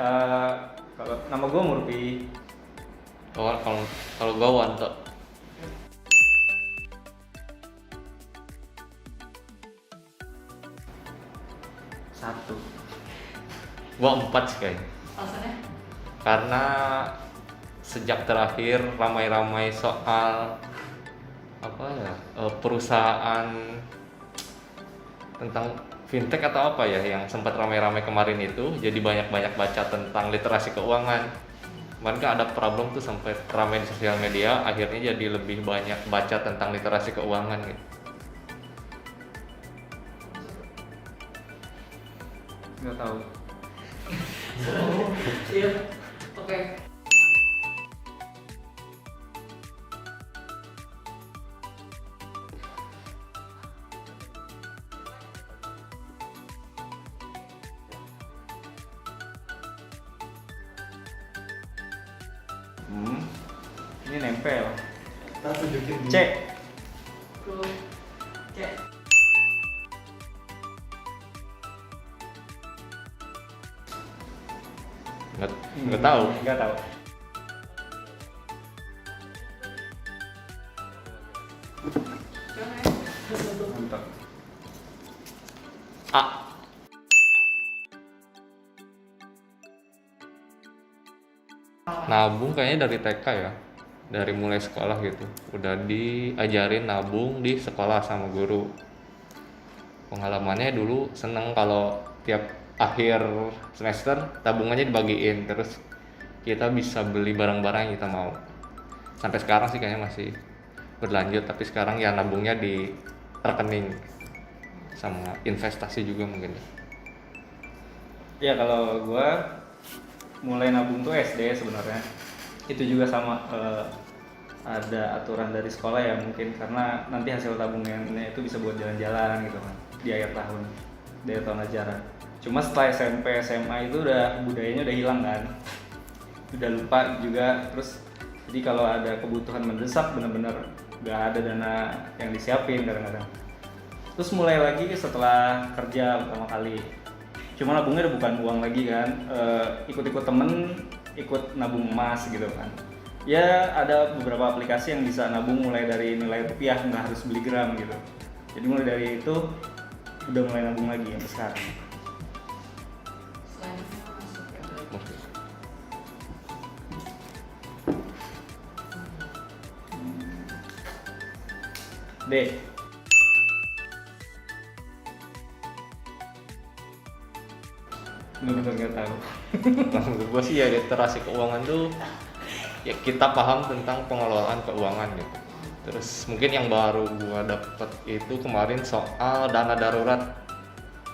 kalau nama gue Murphy. Kalau gua Wanto. Satu. Gua 4 sih kayaknya. Alasannya? Karena sejak terakhir ramai-ramai soal apa ya, perusahaan tentang fintech atau apa ya yang sempat ramai-ramai kemarin itu, jadi banyak-banyak baca tentang literasi keuangan. Kemarin kan ada problem tuh sampai ramai di sosial media, akhirnya jadi lebih banyak baca tentang literasi keuangan gitu. Nggak tahu. Iya. Oke. Ini nempel. Kita tunjukin C. Tuh. Cek. Nggak tahu. Nggak tahu. Mantap. A. Nabung kayaknya dari TK ya, dari mulai sekolah gitu udah diajarin nabung di sekolah sama guru. Pengalamannya dulu seneng kalau tiap akhir semester tabungannya dibagiin, terus kita bisa beli barang-barang yang kita mau. Sampai sekarang sih kayaknya masih berlanjut, tapi sekarang ya nabungnya di rekening sama investasi juga mungkin. Ya kalau gue mulai nabung tuh SD sebenarnya. Itu juga sama, ada aturan dari sekolah ya mungkin, karena nanti hasil tabungannya itu bisa buat jalan-jalan gitu kan di akhir tahun, di akhir tahun ajaran. Cuma setelah SMP SMA itu udah budayanya udah hilang kan, udah lupa juga. Terus jadi kalau ada kebutuhan mendesak bener-bener gak ada dana yang disiapin kadang-kadang. Terus mulai lagi setelah kerja pertama kali. Cuma nabungnya udah bukan uang lagi kan, ikut-ikut temen, ikut nabung emas gitu kan. Ya ada beberapa aplikasi yang bisa nabung mulai dari nilai rupiah, nggak harus beli gram gitu. Jadi mulai dari itu udah mulai nabung lagi sampai sekarang. Selanjutnya masuk ya. D. Bener-bener nggak tahu. Menurut gue sih ya literasi keuangan tuh ya kita paham tentang pengelolaan keuangan gitu. Terus mungkin yang baru gua dapet itu kemarin soal dana darurat.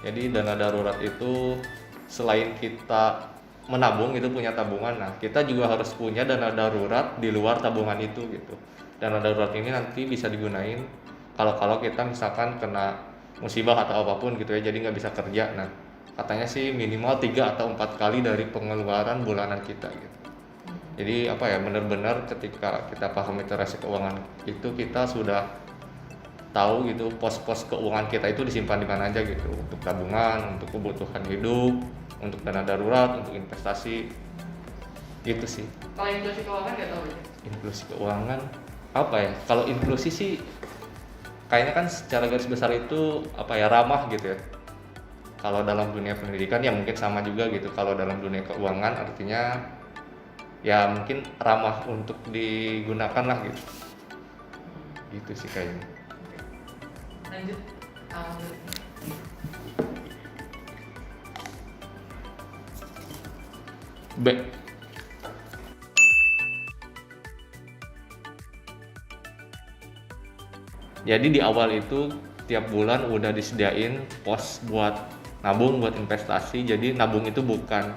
Jadi dana darurat itu selain kita menabung itu punya tabungan, nah kita juga harus punya dana darurat di luar tabungan itu gitu. Dana darurat ini nanti bisa digunain kalau kita misalkan kena musibah atau apapun gitu ya, jadi nggak bisa kerja. Nah katanya sih minimal 3 atau 4 kali dari pengeluaran bulanan kita gitu. Jadi apa ya, benar-benar ketika kita paham literasi keuangan itu kita sudah tahu gitu pos-pos keuangan kita itu disimpan di mana aja gitu, untuk tabungan, untuk kebutuhan hidup, untuk dana darurat, untuk investasi. Gitu sih. Kalau inklusi keuangan nggak tahu ya. Inklusi keuangan apa ya? Kalau inklusi sih kayaknya kan secara garis besar itu apa ya, ramah gitu ya. Kalau dalam dunia pendidikan ya mungkin sama juga gitu. Kalau dalam dunia keuangan artinya ya mungkin ramah untuk digunakan lah gitu. Gitu sih kayaknya. Lanjut. B. Jadi di awal itu tiap bulan udah disediain pos buat nabung, buat investasi. Jadi nabung itu bukan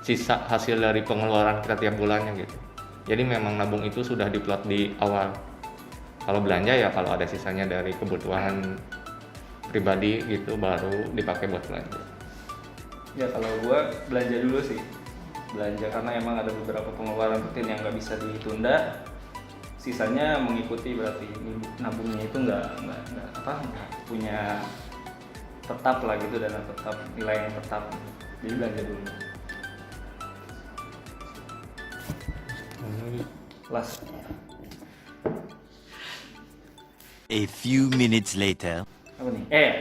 sisa hasil dari pengeluaran kita tiap bulannya gitu. Jadi memang nabung itu sudah diplot di awal. Kalau belanja ya kalau ada sisanya dari kebutuhan pribadi gitu baru dipakai buat belanja. Ya kalau gue belanja dulu sih, belanja karena emang ada beberapa pengeluaran rutin yang nggak bisa ditunda. Sisanya mengikuti, berarti nabungnya itu nggak punya tetap lah gitu, dana tetap, nilai yang tetap. Jadi belanja dulu. Last. A few minutes later. Apa nih? Iya.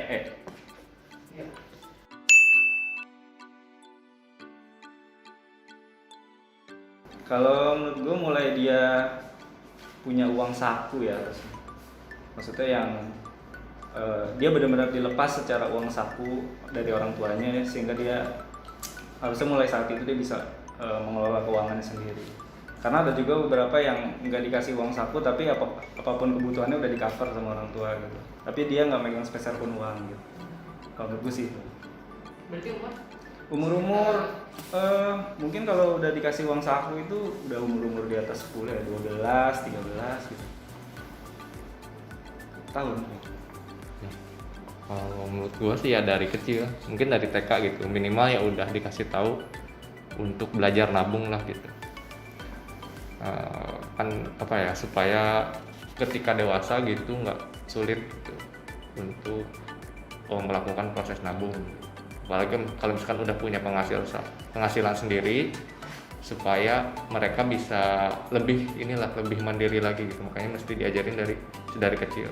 Kalau menurut gue mulai dia punya uang saku ya harusnya. Maksudnya yang dia benar-benar dilepas secara uang saku dari orang tuanya sehingga dia harusnya mulai saat itu dia bisa mengelola keuangannya sendiri. Karena ada juga beberapa yang nggak dikasih uang saku tapi apapun kebutuhannya udah di cover sama orang tua gitu. Tapi dia nggak megang sepeser pun uang gitu. Kalau menurut gue sih itu. Berarti Umur mungkin kalau udah dikasih uang saku itu udah umur di atas 10 ya, 12, 13 gitu. Tahun. Kalau menurut gua sih ya dari kecil, mungkin dari TK gitu, minimal ya udah dikasih tahu untuk belajar nabung lah gitu. Kan apa ya, supaya ketika dewasa gitu nggak sulit gitu untuk melakukan proses nabung. Apalagi kalau misalkan udah punya penghasilan sendiri, supaya mereka bisa lebih mandiri lagi gitu. Makanya mesti diajarin dari kecil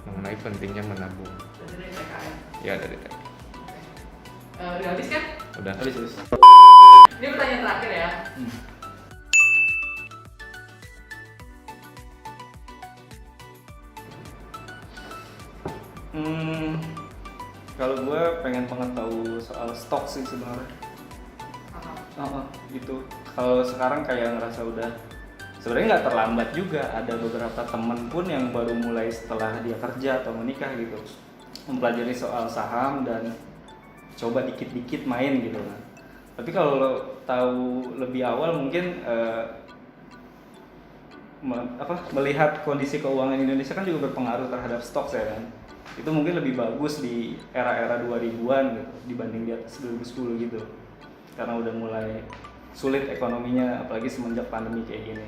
mengenai pentingnya menabung. berarti dari TKN. Ya dari TK. Udah habis kan? Udah. Habis. Ini pertanyaan terakhir ya. Kalau gue pengen banget tahu soal stok sih sebenarnya. Apa? Gitu. Kalau sekarang kayak ngerasa udah sebenarnya nggak terlambat juga. Ada beberapa temen pun yang baru mulai setelah dia kerja atau menikah gitu, mempelajari soal saham dan coba dikit-dikit main gitu kan. Tapi kalau lo tahu lebih awal mungkin melihat kondisi keuangan Indonesia kan juga berpengaruh terhadap stok ya kan. Itu mungkin lebih bagus di era-era 2000-an gitu dibanding di atas 2010 gitu. Karena udah mulai sulit ekonominya apalagi semenjak pandemi kayak gini.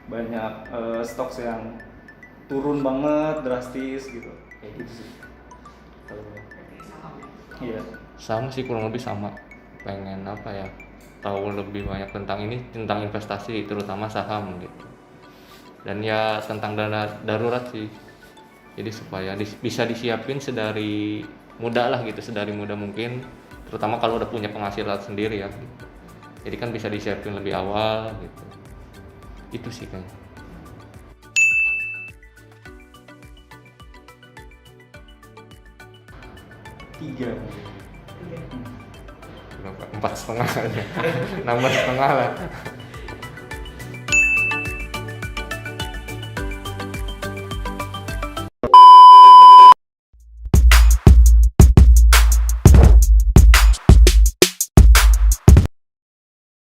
Banyak stok yang turun banget drastis gitu. Kayak gitu sih. Kalau Berarti saham ya. iya. Sama sih, kurang lebih sama. Pengen apa ya, tahu lebih banyak tentang investasi, terutama saham gitu. Dan ya tentang dana darurat sih. Jadi supaya bisa disiapin sedari muda mungkin, terutama kalau udah punya penghasilan sendiri ya gitu. Jadi kan bisa disiapin lebih awal gitu. Itu sih kayaknya. Tiga mungkin. Iya. Berapa? 4,5 aja. Nambah setengah lah.